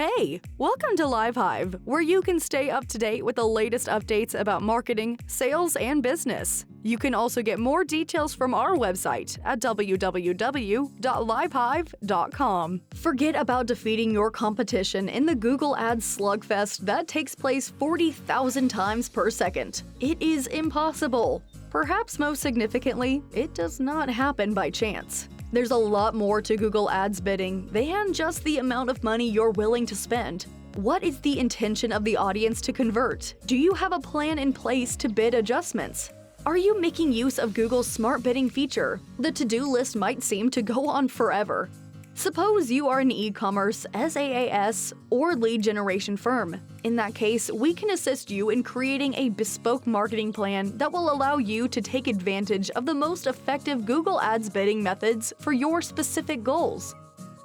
Hey, welcome to Hive, where you can stay up to date with the latest updates about marketing, sales, and business. You can also get more details from our website at www.livehive.com. Forget about defeating your competition in the Google Ads slugfest that takes place 40,000 times per second. It is impossible. Perhaps most significantly, it does not happen by chance. There's a lot more to Google Ads bidding than just the amount of money you're willing to spend. What is the intention of the audience to convert? Do you have a plan in place to bid adjustments? Are you making use of Google's smart bidding feature? The to-do list might seem to go on forever. Suppose you are an e-commerce, SaaS, or lead generation firm. In that case, we can assist you in creating a bespoke marketing plan that will allow you to take advantage of the most effective Google Ads bidding methods for your specific goals.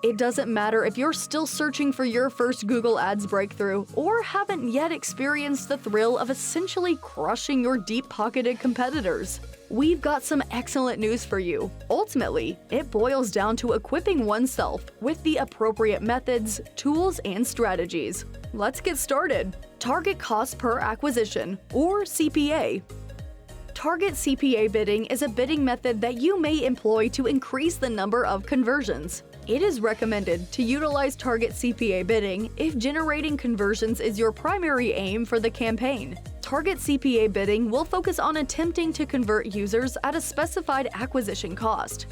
It doesn't matter if you're still searching for your first Google Ads breakthrough or haven't yet experienced the thrill of essentially crushing your deep-pocketed competitors. We've got some excellent news for you. Ultimately, it boils down to equipping oneself with the appropriate methods, tools, and strategies. Let's get started. Target Cost Per Acquisition, or CPA. Target CPA bidding is a bidding method that you may employ to increase the number of conversions. It is recommended to utilize target CPA bidding if generating conversions is your primary aim for the campaign. Target CPA bidding will focus on attempting to convert users at a specified acquisition cost.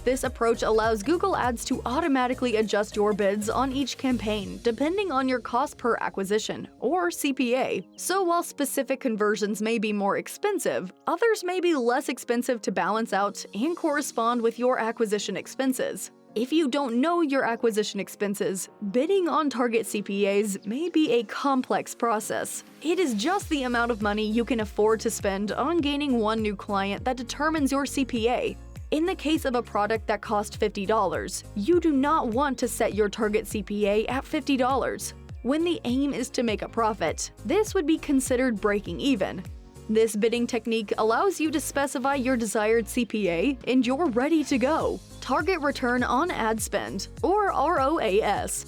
This approach allows Google Ads to automatically adjust your bids on each campaign depending on your cost per acquisition, or CPA. So while specific conversions may be more expensive, others may be less expensive to balance out and correspond with your acquisition expenses. If you don't know your acquisition expenses, bidding on target CPAs may be a complex process. It is just the amount of money you can afford to spend on gaining one new client that determines your CPA. In the case of a product that costs $50, you do not want to set your target CPA at $50. When the aim is to make a profit, this would be considered breaking even. This bidding technique allows you to specify your desired CPA and you're ready to go. Target Return on Ad Spend, or ROAS.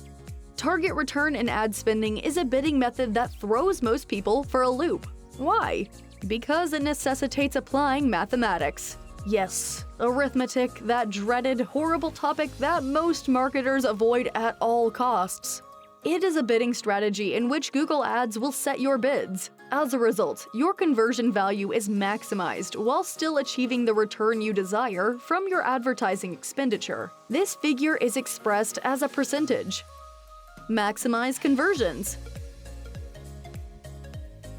Target return in ad spending is a bidding method that throws most people for a loop. Why? Because it necessitates applying mathematics. Yes, arithmetic, that dreaded, horrible topic that most marketers avoid at all costs. It is a bidding strategy in which Google Ads will set your bids. As a result, your conversion value is maximized while still achieving the return you desire from your advertising expenditure. This figure is expressed as a percentage. Maximize conversions.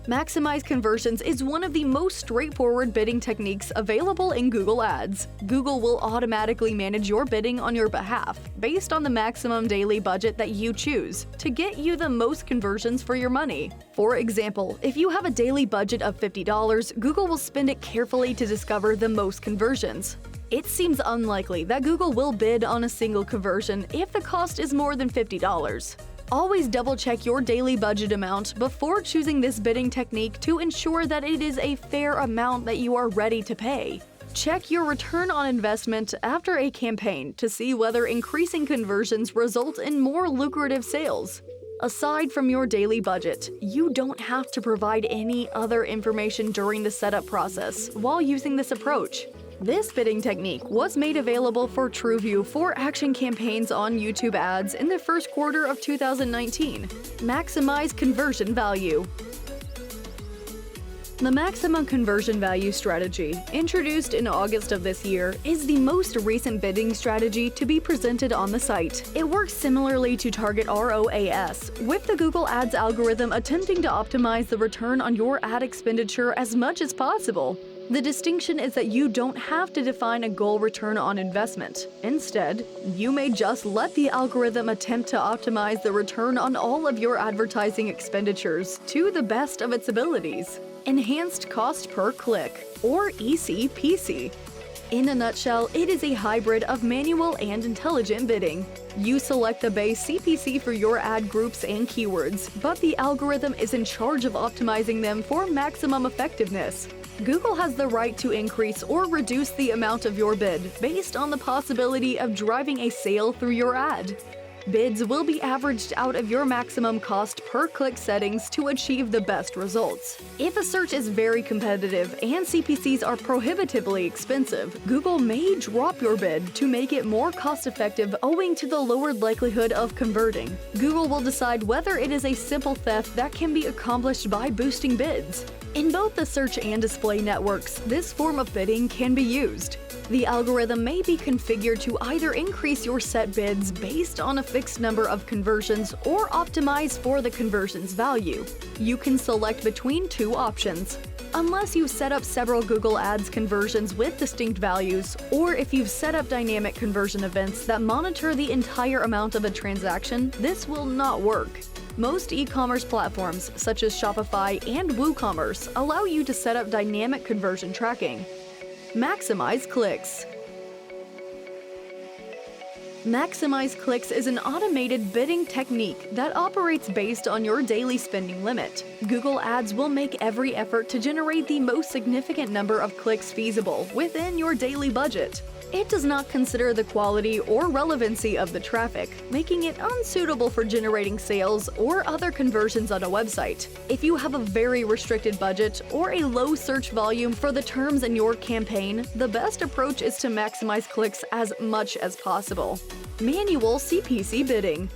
Maximize conversions is one of the most straightforward bidding techniques available in Google Ads. Google will automatically manage your bidding on your behalf based on the maximum daily budget that you choose to get you the most conversions for your money. For example, if you have a daily budget of $50, Google will spend it carefully to discover the most conversions. It seems unlikely that Google will bid on a single conversion if the cost is more than $50. Always double-check your daily budget amount before choosing this bidding technique to ensure that it is a fair amount that you are ready to pay. Check your return on investment after a campaign to see whether increasing conversions result in more lucrative sales. Aside from your daily budget, you don't have to provide any other information during the setup process while using this approach. This bidding technique was made available for TrueView for action campaigns on YouTube ads in the first quarter of 2019. Maximize conversion value. The maximum conversion value strategy, introduced in August of this year, is the most recent bidding strategy to be presented on the site. It works similarly to target ROAS, with the Google Ads algorithm attempting to optimize the return on your ad expenditure as much as possible. The distinction is that you don't have to define a goal return on investment. Instead, you may just let the algorithm attempt to optimize the return on all of your advertising expenditures to the best of its abilities. Enhanced Cost Per Click, or ECPC. In a nutshell, it is a hybrid of manual and intelligent bidding. You select the base CPC for your ad groups and keywords, but the algorithm is in charge of optimizing them for maximum effectiveness. Google has the right to increase or reduce the amount of your bid based on the possibility of driving a sale through your ad. Bids will be averaged out of your maximum cost per click settings to achieve the best results. If a search is very competitive and CPCs are prohibitively expensive, Google may drop your bid to make it more cost-effective owing to the lowered likelihood of converting. Google will decide whether it is a simple theft that can be accomplished by boosting bids. In both the search and display networks, this form of bidding can be used. The algorithm may be configured to either increase your set bids based on a fixed number of conversions or optimize for the conversion's value. You can select between two options. Unless you've set up several Google Ads conversions with distinct values, or if you've set up dynamic conversion events that monitor the entire amount of a transaction, this will not work. Most e-commerce platforms, such as Shopify and WooCommerce, allow you to set up dynamic conversion tracking. Maximize clicks. Maximize clicks is an automated bidding technique that operates based on your daily spending limit. Google Ads will make every effort to generate the most significant number of clicks feasible within your daily budget. It does not consider the quality or relevancy of the traffic, making it unsuitable for generating sales or other conversions on a website. If you have a very restricted budget or a low search volume for the terms in your campaign, the best approach is to maximize clicks as much as possible. Manual CPC bidding.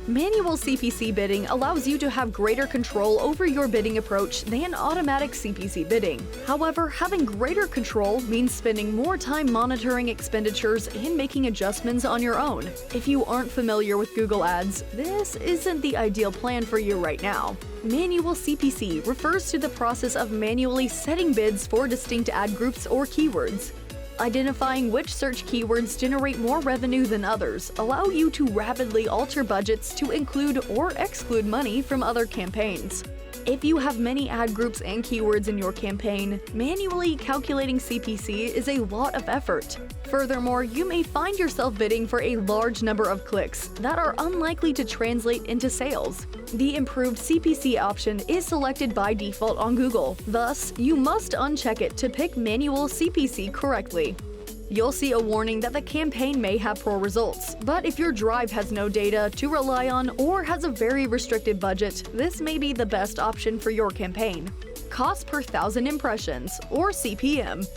Manual CPC bidding allows you to have greater control over your bidding approach than automatic CPC bidding. However, having greater control means spending more time monitoring expenditures and making adjustments on your own. If you aren't familiar with Google Ads, this isn't the ideal plan for you right now. Manual CPC refers to the process of manually setting bids for distinct ad groups or keywords. Identifying which search keywords generate more revenue than others allow you to rapidly alter budgets to include or exclude money from other campaigns. If you have many ad groups and keywords in your campaign, manually calculating CPC is a lot of effort. Furthermore, you may find yourself bidding for a large number of clicks that are unlikely to translate into sales. The improved CPC option is selected by default on Google, thus, you must uncheck it to pick manual CPC correctly. You'll see a warning that the campaign may have poor results, but if your drive has no data to rely on or has a very restricted budget, this may be the best option for your campaign. Cost per thousand impressions, or CPM.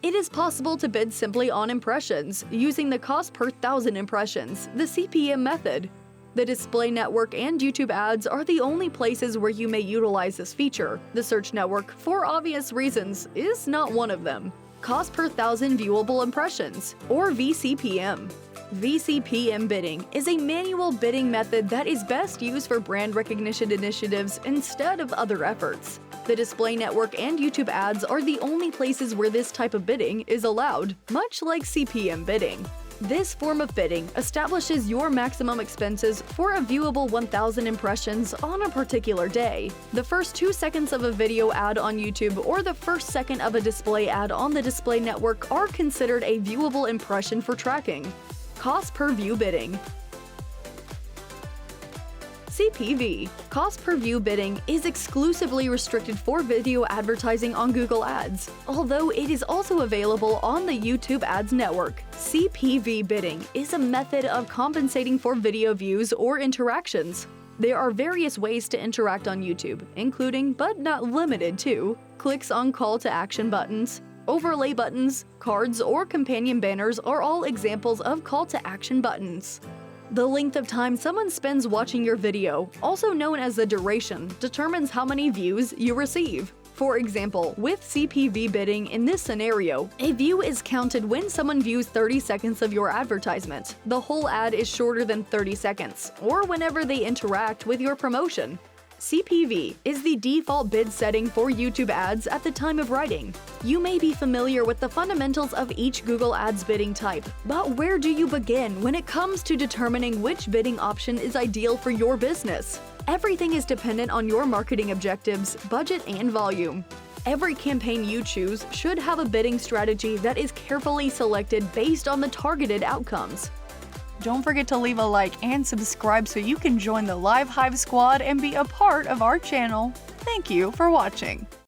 It is possible to bid simply on impressions, using the cost per thousand impressions, the CPM method. The display network and YouTube ads are the only places where you may utilize this feature. The search network, for obvious reasons, is not one of them. Cost per thousand viewable impressions, or VCPM. VCPM bidding is a manual bidding method that is best used for brand recognition initiatives instead of other efforts. The display network and YouTube ads are the only places where this type of bidding is allowed, much like CPM bidding. This form of bidding establishes your maximum expenses for a viewable 1,000 impressions on a particular day. The first 2 seconds of a video ad on YouTube or the first second of a display ad on the display network are considered a viewable impression for tracking. Cost per view bidding. CPV, cost per view bidding, is exclusively restricted for video advertising on Google Ads, although it is also available on the YouTube Ads network. CPV bidding is a method of compensating for video views or interactions. There are various ways to interact on YouTube, including, but not limited to, clicks on call to action buttons, overlay buttons, cards, or companion banners are all examples of call to action buttons. The length of time someone spends watching your video, also known as the duration, determines how many views you receive. For example, with CPV bidding in this scenario, a view is counted when someone views 30 seconds of your advertisement. The whole ad is shorter than 30 seconds, or whenever they interact with your promotion. CPV is the default bid setting for YouTube ads at the time of writing. You may be familiar with the fundamentals of each Google Ads bidding type, but where do you begin when it comes to determining which bidding option is ideal for your business? Everything is dependent on your marketing objectives, budget, and volume. Every campaign you choose should have a bidding strategy that is carefully selected based on the targeted outcomes. Don't forget to leave a like and subscribe so you can join the live Hive squad and be a part of our channel. Thank you for watching.